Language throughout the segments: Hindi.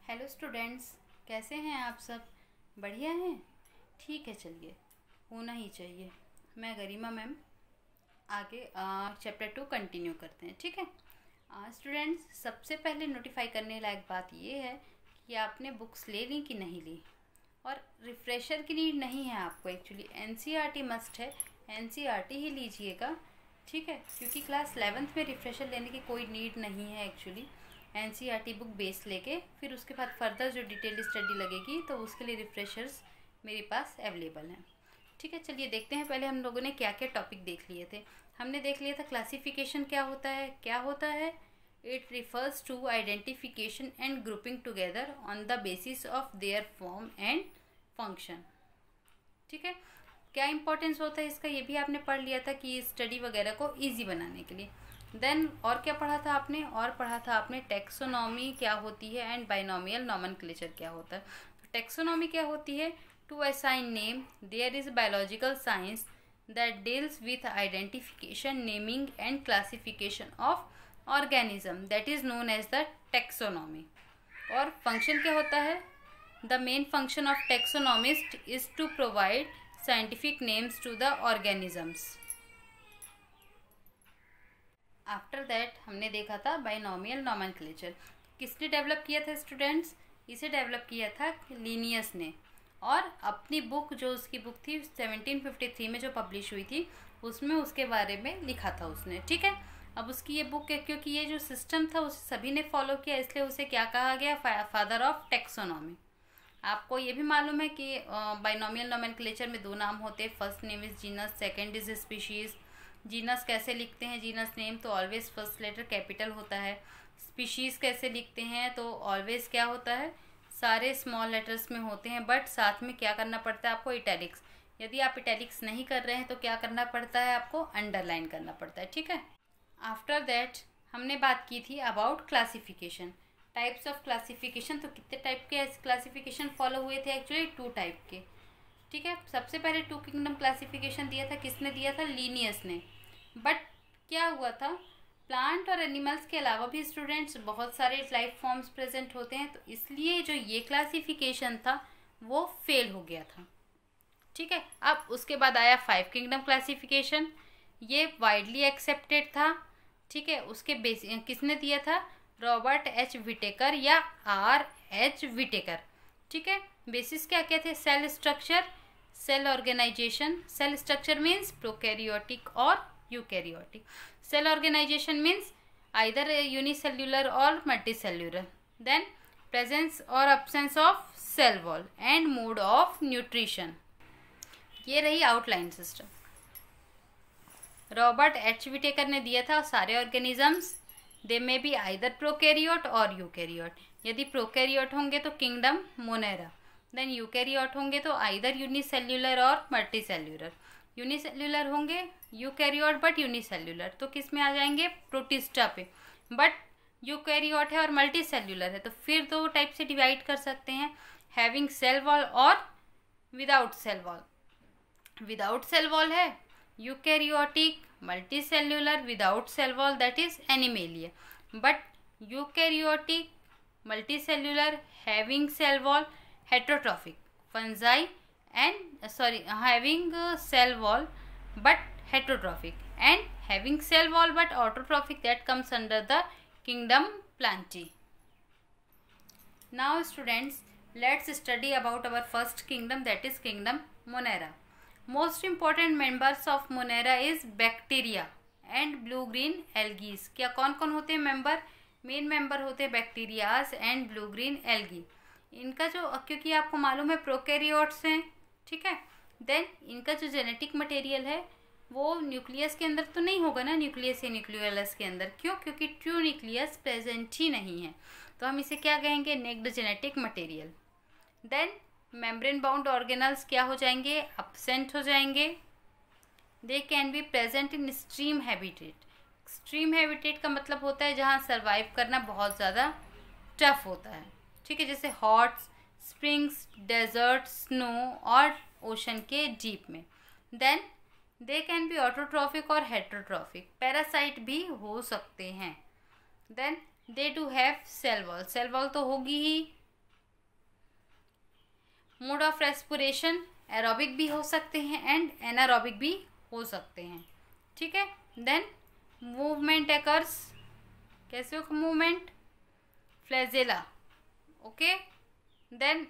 हेलो स्टूडेंट्स, कैसे हैं आप सब? बढ़िया हैं? ठीक है, चलिए, होना ही चाहिए। मैं गरिमा मैम, आगे चैप्टर 2 कंटिन्यू करते हैं, ठीक है। स्टूडेंट्स, सबसे पहले नोटिफाई करने लायक बात ये है कि आपने बुक्स ले ली कि नहीं ली, और रिफ्रेशर की नीड नहीं है आपको। एक्चुअली एनसीईआरटी मस्ट है, एनसीईआरटी ही लीजिएगा, ठीक है, क्योंकि क्लास 11th में रिफ्रेशर लेने की कोई नीड नहीं है। एक्चुअली एनसीईआरटी बुक बेस लेके फिर उसके बाद फर्दर जो डिटेल स्टडी लगेगी तो उसके लिए रिफ्रेशर्स मेरे पास अवेलेबल हैं, ठीक है। चलिए देखते हैं, पहले हम लोगों ने क्या क्या टॉपिक देख लिए थे। हमने देख लिया था क्लासिफिकेशन क्या होता है। It refers to identification and grouping together on the basis of their form and function, ठीक है। क्या इंपॉर्टेंस होता है इसका, ये भी आपने पढ़ लिया था कि स्टडी वगैरह को ईजी बनाने के लिए। देन और क्या पढ़ा था आपने, टैक्सोनॉमी क्या होती है एंड बाइनोमियल नॉमेनक्लेचर क्या होता है। तो टैक्सोनॉमी क्या होती है? To assign name, there is biological science that deals with identification, naming and classification of organism, that is known as the taxonomy. और फंक्शन क्या होता है? The main function of taxonomist is to provide scientific names to the organisms. After that हमने देखा था बाइनोमियल नॉमेनक्लेचर। किसने डेवलप किया था स्टूडेंट्स? इसे डेवलप किया था लीनियस ने, और अपनी बुक जो उसकी बुक थी 1753 में जो पब्लिश हुई थी उसमें उसके बारे में लिखा था उसने, ठीक है। अब उसकी ये बुक, क्योंकि ये जो सिस्टम था उसे सभी ने फॉलो किया, इसलिए उसे क्या कहा गया? Father of taxonomy. आपको ये भी मालूम है कि बाइनोमियल नोमेनक्लेचर में दो नाम होते हैं, first name is genus, second is species. Genus कैसे लिखते हैं? जीनस नेम तो ऑलवेज फर्स्ट लेटर कैपिटल होता है। स्पीशीज़ कैसे लिखते हैं? तो ऑलवेज क्या होता है? सारे स्मॉल लेटर्स में होते हैं, बट साथ में क्या करना पड़ता है आपको? इटैलिक्स। यदि आप इटैलिक्स नहीं कर रहे हैं तो क्या करना पड़ता है आपको? अंडरलाइन करना पड़ता है, ठीक है। आफ्टर दैट हमने बात की थी about classification, types of classification. तो कितने टाइप के क्लासिफिकेशन फॉलो हुए थे? एक्चुअली 2 टाइप के, ठीक है। सबसे पहले 2 किंगडम क्लासिफिकेशन दिया था, किसने दिया था? लीनियस ने। बट क्या हुआ था, प्लांट और एनिमल्स के अलावा भी स्टूडेंट्स बहुत सारे लाइफ फॉर्म्स प्रेजेंट होते हैं, तो इसलिए जो ये क्लासिफिकेशन था वो फेल हो गया था, ठीक है। अब उसके बाद आया 5 किंगडम क्लासिफिकेशन, ये वाइडली एक्सेप्टेड था, ठीक है। उसके किसने दिया था? रॉबर्ट एच विटेकर या R.H. विटेकर, ठीक है। बेसिस क्या क्या थे? Cell structure, cell organisation. Cell structure means prokaryotic और eukaryotic. Cell organisation means either unicellular और मल्टीसेल्युलर। देन प्रेजेंस और absence of cell wall and mode of nutrition. ये रही outline system. Robert H Whittaker ने दिया था सारे organisms they may be either prokaryote और यूकैरियोट। यदि प्रोकैरियोट होंगे तो किंगडम मोनेरा, देन यूकैरियोट होंगे तो आइदर यूनिसेल्युलर और मल्टीसेल्युलर। यूनिसेल्युलर होंगे यूकैरियोट बट यूनिसेल्युलर, तो किस में आ जाएंगे? प्रोटिस्टा पे। बट यूकैरियोट है और मल्टीसेल्युलर है तो फिर 2 टाइप से डिवाइड कर सकते हैं, हैविंग सेल वॉल और without cell wall. Without cell wall है eukaryotic, multicellular without cell wall that is animalia, but eukaryotic multicellular having cell wall heterotrophic fungi and having cell wall but heterotrophic, and having cell wall but autotrophic, that comes under the kingdom Plantae. Now students, let's study about our first kingdom, that is kingdom Monera. Most important members of Monera is bacteria and blue green algae. क्या कौन कौन होते हैं मेंबर? मेन मेंबर होते हैं bacterias and blue green algae. इनका जो, क्योंकि आपको मालूम है प्रोकैरियोट्स हैं, ठीक है, देन इनका जो जेनेटिक मटेरियल है वो न्यूक्लियस के अंदर तो नहीं होगा ना, न्यूक्लियस या न्यूक्लियोलस के अंदर। क्यों? क्योंकि ट्रू न्यूक्लियस प्रेजेंट ही नहीं है, तो हम इसे क्या कहेंगे? Naked genetic material. Then membrane bound organelles क्या हो जाएंगे? अब्सेंट हो जाएंगे। They can be present in stream habitat. Stream habitat का मतलब होता है जहाँ सर्वाइव करना बहुत ज़्यादा टफ होता है, ठीक है, जैसे हॉट स्प्रिंग्स, डेजर्ट, स्नो और ओशन के डीप में। Then they can be autotrophic और हेटेरोट्रॉफिक, पैरासाइट भी हो सकते हैं। Then they do have cell wall. Cell wall तो होगी ही, मोड ऑफ रेस्पिरेशन एरोबिक भी हो सकते हैं एंड एनारोबिक भी हो सकते हैं, ठीक है। देन मूवमेंट एकर्स, कैसे हो मूवमेंट, फ्लैजेला, ओके। देन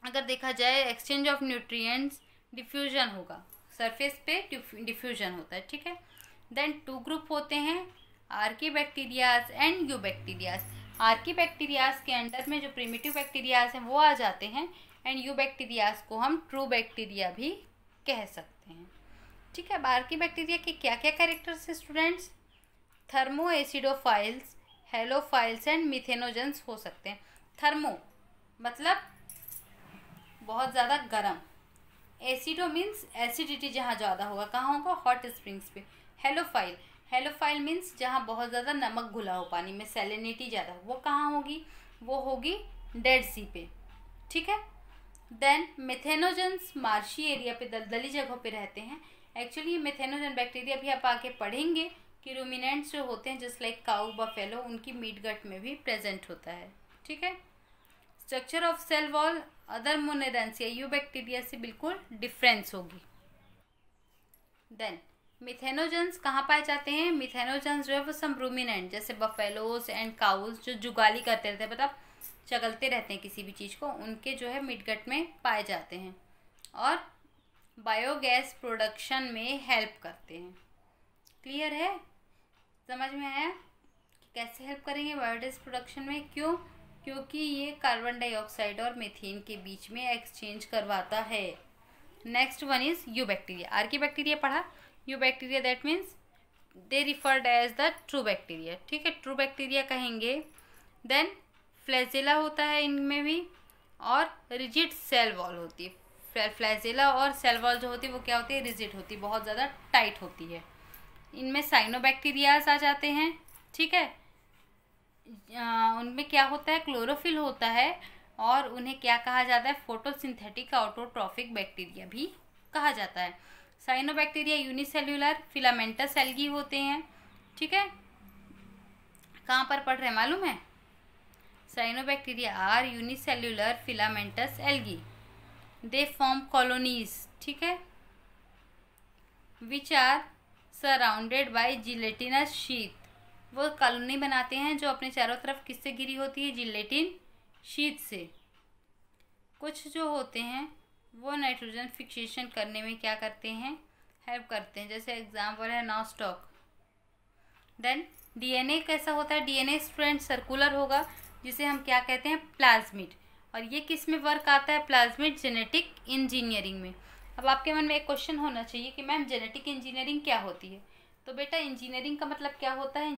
अगर देखा जाए एक्सचेंज ऑफ न्यूट्रिएंट्स, डिफ्यूजन होगा, सरफेस पे डिफ्यूजन होता है, ठीक है। देन टू ग्रुप होते हैं, Archie bacterias and you bacterias. Archie bacterias के अंडर में जो प्रिमिटिव बैक्टीरियाज हैं वो आ जाते हैं एंड यू बैक्टीरियाज को हम ट्रू बैक्टीरिया भी कह सकते हैं, ठीक है। अब आर्की बैक्टीरिया के क्या क्या कैरेक्टर्स हैं students, thermo acidophiles, halophiles and methanogens हो सकते हैं। थर्मो मतलब बहुत ज़्यादा गर्म, एसिडो मीन्स एसिडिटी जहाँ ज़्यादा होगा, कहाँ होगा, हॉट स्प्रिंग्स पे। हेलोफाइल, हेलोफाइल मीन्स जहाँ बहुत ज़्यादा नमक घुला हो पानी में, सैलिनिटी ज़्यादा, वो कहाँ होगी, वो होगी डेड सी पे, ठीक है। देन मिथेनोजेंस मार्शी एरिया पे, दलदली जगहों पे रहते हैं। एक्चुअली ये मिथेनोजन बैक्टीरिया भी आप आगे पढ़ेंगे कि रूमिनेंट्स जो होते हैं जस्ट लाइक काऊ बफेलो, उनकी मीट गट में भी प्रेजेंट होता है, ठीक है। Structure of cell wall other मोनेरेंसिया यू बैक्टीरिया से बिल्कुल डिफरेंस होगी। देन मिथेनोजेंस कहाँ पाए जाते हैं, मिथेनोजेंस जो है वो सम रूमिनेंट जैसे बफेलोज एंड काउज जो जुगाली करते रहते हैं, मतलब चगलते रहते हैं किसी भी चीज़ को, उनके जो है मिडगट में पाए जाते हैं और बायोगैस प्रोडक्शन में हेल्प करते हैं। क्लियर है, समझ में आया कि कैसे हेल्प करेंगे बायोगैस प्रोडक्शन में, क्यों, क्योंकि ये कार्बन डाइऑक्साइड और मीथेन के बीच में एक्सचेंज करवाता है। Next one is eubacteria. Archaebacteria पढ़ा, eubacteria that means they referred as the true bacteria, ठीक है, ट्रू बैक्टीरिया कहेंगे। देन फ्लैजेला होता है इनमें भी और रिजिड सेल वॉल होती है। फ्लैजेला और सेल वॉल जो होती है वो क्या होती है, रिजिड होती है, बहुत ज़्यादा टाइट होती है। इनमें साइनोबैक्टीरियाज आ जाते हैं, ठीक है। उनमें क्या होता है, क्लोरोफिल होता है और उन्हें क्या कहा जाता है, फोटोसिंथेटिक ऑटोट्रॉफिक बैक्टीरिया भी कहा जाता है। साइनोबैक्टीरिया यूनिसेल्यूलर फिलामेंटस एल्गी होते हैं, ठीक है। कहाँ पर पढ़ रहे हैं मालूम है, cyanobacteria are unicellular filamentous algae, they form colonies, ठीक है, which are surrounded by gelatinous sheath. वो कॉलोनी बनाते हैं जो अपने चारों तरफ किससे घिरी होती है, जिलेटिन शीथ से। कुछ जो होते हैं वो नाइट्रोजन फिक्सेशन करने में क्या करते हैं, हेल्प करते हैं, जैसे एग्जाम्पल है नॉस्टॉक। देन डीएनए कैसा होता है, डीएनए स्टूडेंट सर्कुलर होगा जिसे हम क्या कहते हैं, प्लाज्मिड, और ये किस में वर्क आता है, प्लाज्मिड जेनेटिक इंजीनियरिंग में। अब आपके मन में एक क्वेश्चन होना चाहिए कि मैम जेनेटिक इंजीनियरिंग क्या होती है, तो बेटा इंजीनियरिंग का मतलब क्या होता है,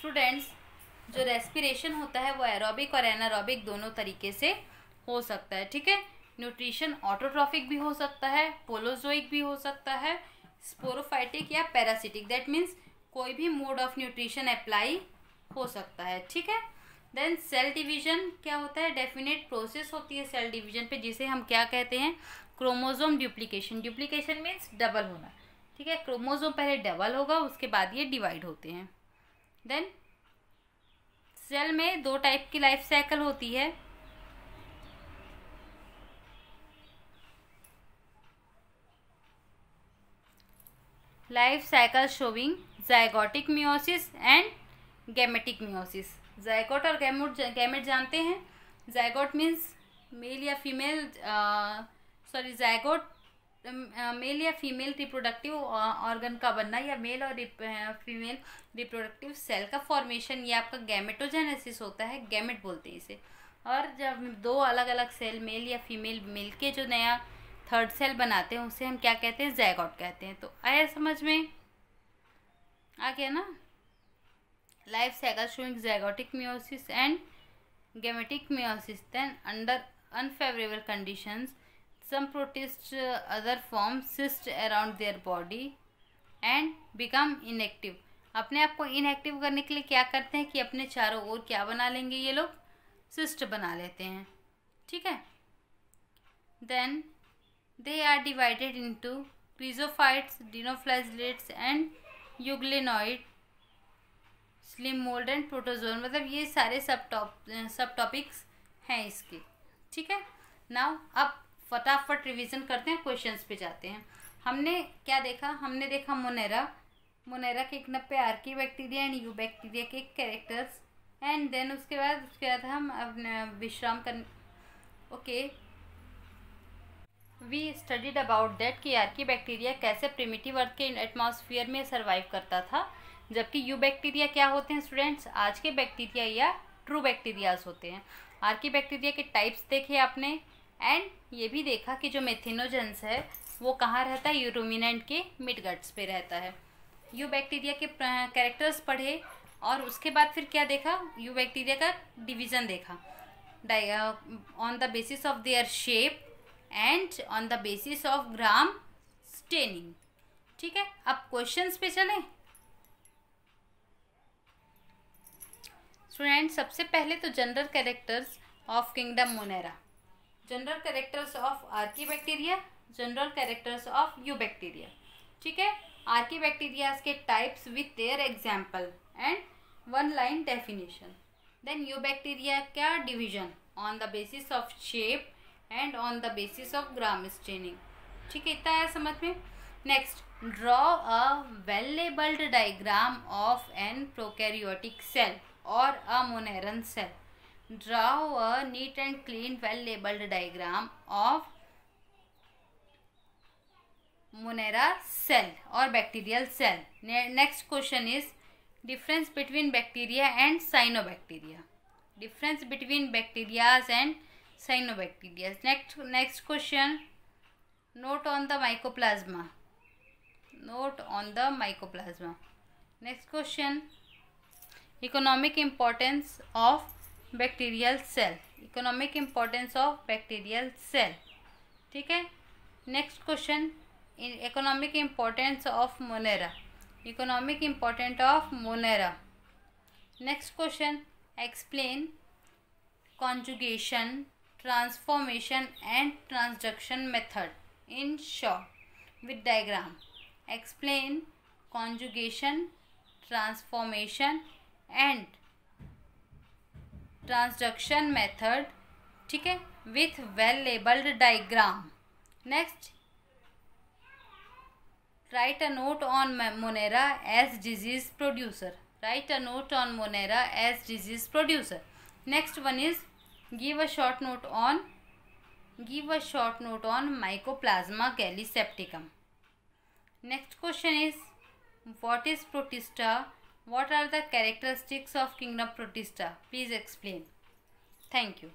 स्टूडेंट्स, जो रेस्पिरेशन होता है वो एरोबिक और एनारोबिक दोनों तरीके से हो सकता है, ठीक है। न्यूट्रिशन ऑटोट्रॉफिक भी हो सकता है, पोलोजोइक भी हो सकता है, स्पोरोफाइटिक या पैरासिटिक, दैट मीन्स कोई भी मोड ऑफ न्यूट्रिशन अप्लाई हो सकता है, ठीक है। देन सेल डिवीजन क्या होता है, डेफिनेट प्रोसेस होती है सेल डिवीजन पे, जिसे हम क्या कहते हैं, chromosome duplication. Duplication means double होना, ठीक है। क्रोमोसोम पहले डबल होगा, उसके बाद ये डिवाइड होते हैं। देन सेल में 2 टाइप की लाइफ साइकिल होती है, life cycle showing zygotic meiosis and gametic meiosis. Zygote और गैमेट जानते हैं। जाइगोट मीन्स मेल या फीमेल, जाइगोट मेल या फीमेल रिप्रोडक्टिव ऑर्गन का बनना, या मेल और फीमेल रिप्रोडक्टिव सेल का फॉर्मेशन, ये आपका गैमेटोजेनेसिस होता है, गैमेट बोलते हैं इसे। और जब 2 अलग अलग सेल मेल या फीमेल मिलके जो नया थर्ड सेल बनाते हैं उसे हम क्या कहते हैं, जाइगोट कहते हैं। तो आया समझ में, आ गया ना। Life cycle showing zygotic meiosis and gametic meiosis. Then under unfavourable conditions some protists other form cyst around their body and become inactive। अपने आप को इनएक्टिव करने के लिए क्या करते हैं कि अपने चारों ओर क्या बना लेंगे, ये लोग सिस्ट बना लेते हैं, ठीक है। Then they are divided into chrysophytes, dinoflagellates and euglenoid, slime mould and protozoan. मतलब ये सारे सब टॉपिक्स हैं इसके, ठीक है। नाउ अब फटाफट रिवीजन करते हैं, क्वेश्चंस पे जाते हैं। हमने क्या देखा, हमने देखा मोनेरा के एक नब्बे archaebacteria and eubacteria के कैरेक्टर्स, एंड देन उसके बाद हम अपने विश्राम कर okay we studied about that कि आर्की बैक्टीरिया कैसे प्रिमिटिव अर्थ के एटमॉस्फेयर में सर्वाइव करता था, जबकि यू बैक्टीरिया क्या होते हैं स्टूडेंट्स, आज के बैक्टीरिया या ट्रू बैक्टीरियाज होते हैं। आर्की बैक्टीरिया के टाइप्स देखे आपने, एंड ये भी देखा कि जो मेथिनोजेंस है वो कहाँ रहता है, यूरुमिनेंट के मिड गट्स पे रहता है। यू बैक्टीरिया के कैरेक्टर्स पढ़े, और उसके बाद फिर क्या देखा, यू बैक्टीरिया का डिवीज़न देखा on the basis of their shape and on the basis of Gram staining, ठीक है। अब क्वेश्चंस पे चलें स्टूडेंट। सबसे पहले तो general characters of kingdom Monera, general characters of archaebacteria, general characters of eubacteria, ठीक है। आर्की बैक्टीरियाज के types with their example and 1 line definition. Then eubacteria क्या division on the basis of shape and on the basis of Gram staining, ठीक है। इतना है समझ में। Next, draw a well labelled diagram of an prokaryotic cell और a Moneran cell. Draw a neat and clean, well-labeled diagram of Monera cell or bacterial cell. Next question is difference between bacteria and cyanobacteria. Difference between bacteria and cyanobacteria. Next question. Note on the mycoplasma. Note on the mycoplasma. Next question. Economic importance of bacterial cell, economic importance of bacterial cell, ठीक है। Next question, economic importance of Monera, economic important of Monera. Next question, explain conjugation, transformation and transduction method in short with diagram. Explain conjugation, transformation and transduction method, ठीक है, with well labelled diagram. Next, write a note on Monera as disease producer, write a note on Monera as disease producer. Next one is give a short note on mycoplasma gallisepticum. Next question is what is protista, what are the characteristics of kingdom protista, please explain. Thank you.